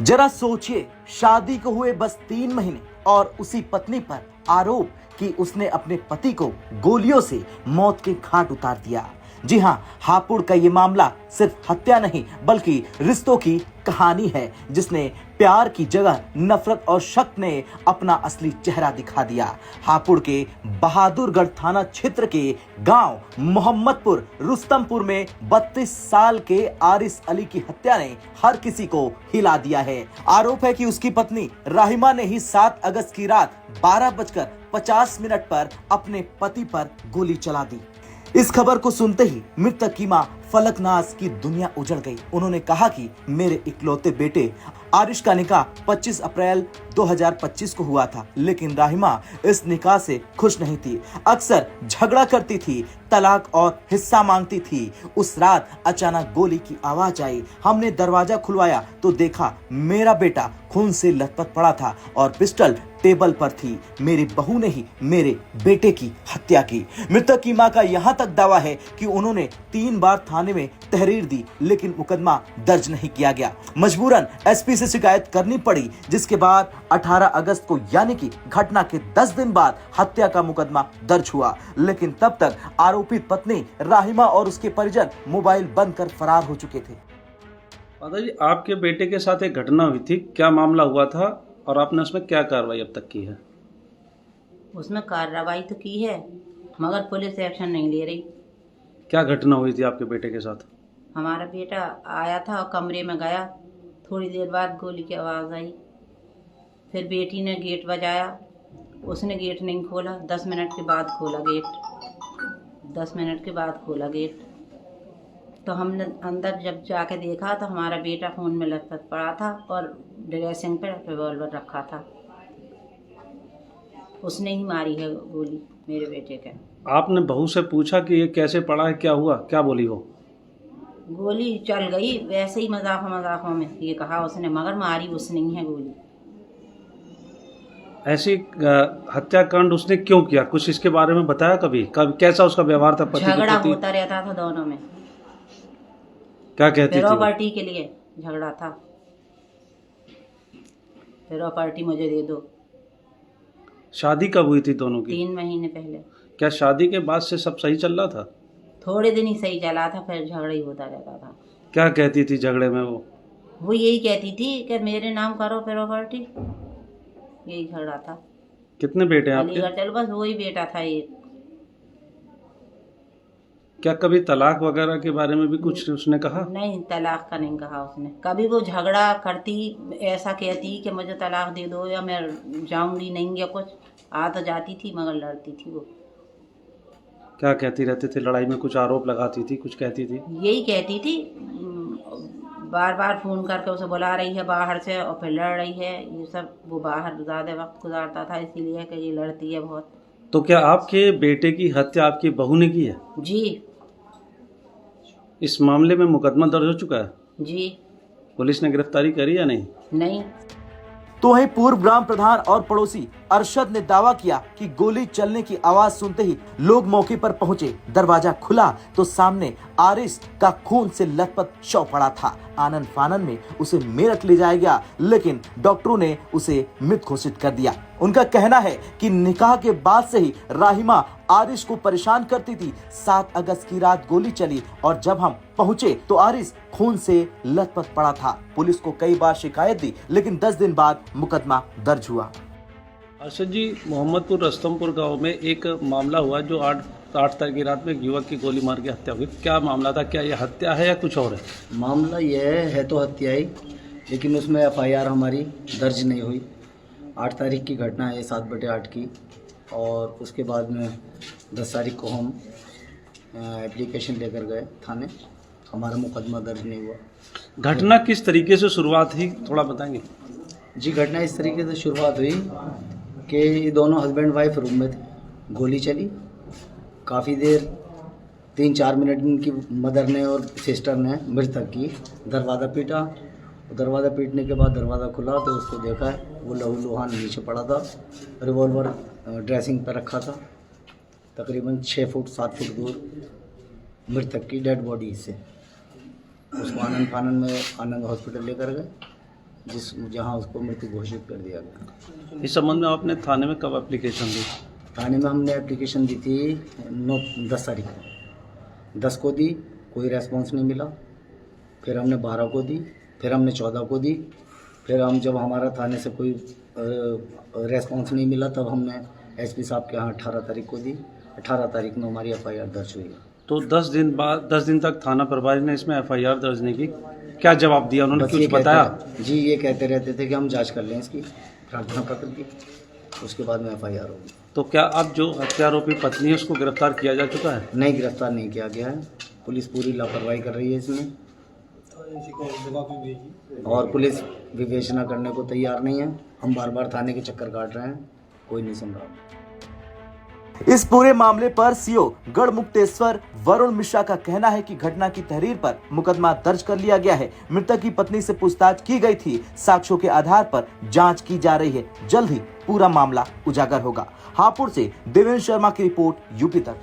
जरा सोचिए, शादी को हुए बस 3 महीने और उसी पत्नी पर आरोप कि उसने अपने पति को गोलियों से मौत के घाट उतार दिया। जी हाँ, हापुड़ का ये मामला सिर्फ हत्या नहीं बल्कि रिश्तों की कहानी है, जिसने प्यार की जगह नफरत और शक ने अपना असली चेहरा दिखा दिया। हापुड़ के बहादुरगढ़ थाना क्षेत्र के गांव मोहम्मदपुर रुस्तमपुर में 32 साल के आरिस अली की हत्या ने हर किसी को हिला दिया है। आरोप है कि उसकी पत्नी राहिमा ने ही 7 अगस्त की रात 12:50 पर अपने पति पर गोली चला दी। इस खबर को सुनते ही मृतक की मां फलकनाज की दुनिया उजड़ गई। उन्होंने कहा कि मेरे इकलौते बेटे आरिश का निकाह 25 अप्रैल 2025 को हुआ था, लेकिन राहिमा इस निकाह से खुश नहीं थी। अक्सर झगड़ा करती थी, तलाक और हिस्सा मांगती थी। उस रात अचानक गोली की आवाज आई। हमने दरवाजा खुलवाया तो देखा मेरा बेटा खून से लथपथ पड़ा था और पिस्टल टेबल पर थी। मेरी बहू ने ही मेरे बेटे की हत्या की। मृतक की मां का यहां तक दावा है कि उन्होंने 3 बार थाने में तहरीर दी, लेकिन मुकदमा दर्ज नहीं किया गया। मजबूरन एसपी से शिकायत करनी पड़ी, जिसके बाद 18 अगस्त को यानी कि घटना के 10 दिन बाद हत्या का मुकदमा दर्ज हुआ। लेकिन तब तक आरोपित पत्नी राहिमा और उसके परिजन मोबाइल बंद कर फरार हो चुके थे। दादाजी, आपके बेटे के साथ एक घटना हुई थी, क्या मामला हुआ था और आपने उसमें क्या कार्रवाई अब तक की है? उसमें कार्रवाई तो की है मगर पुलिस एक्शन नहीं ले रही। क्या घटना हुई थी आपके बेटे के साथ? हमारा बेटा आया था और कमरे में गया, थोड़ी देर बाद गोली की आवाज़ आई। फिर बेटी ने गेट बजाया, उसने गेट नहीं खोला। 10 मिनट के बाद खोला गेट। 10 मिनट के बाद खोला गेट तो हमने अंदर जब जाके देखा तो हमारा बेटा खून में लथपथ पड़ा था और ड्रेसिंग पर रिवॉल्वर रखा था। उसने ही मारी है गोली मेरे बेटे के। आपने बहू से पूछा कि ये कैसे पड़ा है, क्या हुआ, क्या बोली वो? गोली चल गई वैसे ही मजाकों में ये कहा उसने, मगर मारी उसने ही है गोली। ऐसी हत्याकांड उसने क्यों किया, कुछ इसके बारे में बताया कभी? कैसा उसका व्यवहार था पति के झगड़ा प्रति? होता रहता था दोनों में। क्या कहती थी वो? प्रॉपर्टी के लिए झगड़ा था। प्रॉपर्टी मुझे दे दो। शादी कब हुई थी दोनों की? 3 महीने पहले। क्या शादी के बाद से सब सही चल रहा था? थोड़े दिन ही सही चला था, फिर झगड़ा ही होता रहता था। क्या कहती थी झगड़े में वो? यही कहती थी कि मेरे नाम करो प्रॉपर्टी, यही झगड़ा था। कितने बेटे हैं आपके? अलीगढ़ चलो, बस वही बेटा था एक। क्या कभी तलाक वगैरह के बारे में भी कुछ उसने कहा? नहीं, तलाक का नहीं कहा उसने। कभी वो झगड़ा करती, ऐसा कहती कि मुझे तलाक दे दो या मैं जाऊंगी नहीं या कुछ। आ तो जाती थी मगर लड़ती थी वो। क्या कहती रहती थी? लड़ाई में कुछ आरोप लगाती थी, कुछ कहती थी? यही कहती थी, बार बार फ़ोन करके उसे बुला रही है बाहर से और फिर लड़ रही है। ये सब वो बाहर ज़्यादा वक्त गुजारता था, इसीलिए कि ये लड़ती है बहुत। तो क्या आपके बेटे की हत्या आपकी बहू ने की है? जी। इस मामले में मुकदमा दर्ज हो चुका है? जी। पुलिस ने गिरफ्तारी करी या नहीं? नहीं। तो वहीं पूर्व ग्राम प्रधान और पड़ोसी अरशद ने दावा किया कि गोली चलने की आवाज सुनते ही लोग मौके पर पहुंचे। दरवाजा खुला तो सामने आरिस का खून से लथपथ शव पड़ा था। आनन फानन में उसे मेरठ ले जाया गया, लेकिन डॉक्टरों ने उसे मृत घोषित कर दिया। उनका कहना है कि निकाह के बाद से ही राहिमा आरिस को परेशान करती थी। 7 अगस्त की रात गोली चली और जब हम पहुंचे तो आरिस खून से लथपथ पड़ा था। पुलिस को कई बार शिकायत दी, लेकिन 10 दिन बाद मुकदमा दर्ज हुआ। अर्शद जी, मोहम्मदपुर रुस्तमपुर गांव में एक मामला हुआ जो 8 तारीख की रात में एक युवक की गोली मार के हत्या हुई। क्या मामला था? क्या यह हत्या है या कुछ और है? मामला यह है तो हत्या ही, लेकिन उसमें एफआईआर हमारी दर्ज नहीं हुई। 8 तारीख की घटना है, 7/8 की, और उसके बाद में 10 तारीख को हम एप्लीकेशन लेकर गए थाने। हमारा मुकदमा दर्ज नहीं हुआ। घटना किस तरीके से शुरुआत हुई, थोड़ा बताएंगे? जी, घटना इस तरीके से शुरुआत हुई कि ये दोनों हस्बैंड वाइफ रूम में थे, गोली चली। काफ़ी देर 3-4 मिनट इनकी मदर ने और सिस्टर ने मृतक की दरवाज़ा पीटा। दरवाज़ा पीटने के बाद दरवाज़ा खुला तो उसको देखा है वो लहू लुहान नीचे पड़ा था। रिवॉल्वर ड्रेसिंग पर रखा था। तकरीबन 6 फुट 7 फुट दूर मृतक की डेड बॉडी से उसको आनंद फानंद में आनंद हॉस्पिटल लेकर गए। जहां उसको मृत्यु घोषित कर दिया गया। इस संबंध में आपने थाने में कब एप्लीकेशन दी? थाने में हमने एप्लीकेशन दी थी 10 तारीख को। 10 को दी, कोई रेस्पॉन्स नहीं मिला। फिर हमने 12 को दी, फिर हमने 14 को दी। फिर हम जब हमारा थाने से कोई रेस्पॉन्स नहीं मिला तब हमने एसपी साहब के यहाँ 18 तारीख को दी। 18 तारीख में हमारी FIR दर्ज हुई। तो 10 दिन तक थाना प्रभारी ने इसमें FIR दर्ज नहीं की, क्या जवाब दिया उन्होंने? बस ये कुछ बताया? जी ये कहते रहते थे कि हम जांच कर लें इसकी प्रार्थना पत्र की, उसके बाद में FIR होगी। तो क्या अब जो हत्यारोपी पत्नी है उसको गिरफ्तार किया जा चुका है? नहीं, गिरफ्तार नहीं किया गया है। पुलिस पूरी लापरवाही कर रही है इसमें, और पुलिस विवेचना करने को तैयार नहीं है। हम बार बार थाने के चक्कर काट रहे हैं, कोई नहीं सुन रहा। इस पूरे मामले पर सीओ गढ़मुक्तेश्वर वरुण मिश्रा का कहना है कि घटना की तहरीर पर मुकदमा दर्ज कर लिया गया है। मृतक की पत्नी से पूछताछ की गई थी। साक्ष्यों के आधार पर जांच की जा रही है। जल्द ही पूरा मामला उजागर होगा। हापुड़ से देवेंद्र शर्मा की रिपोर्ट, यूपी तक।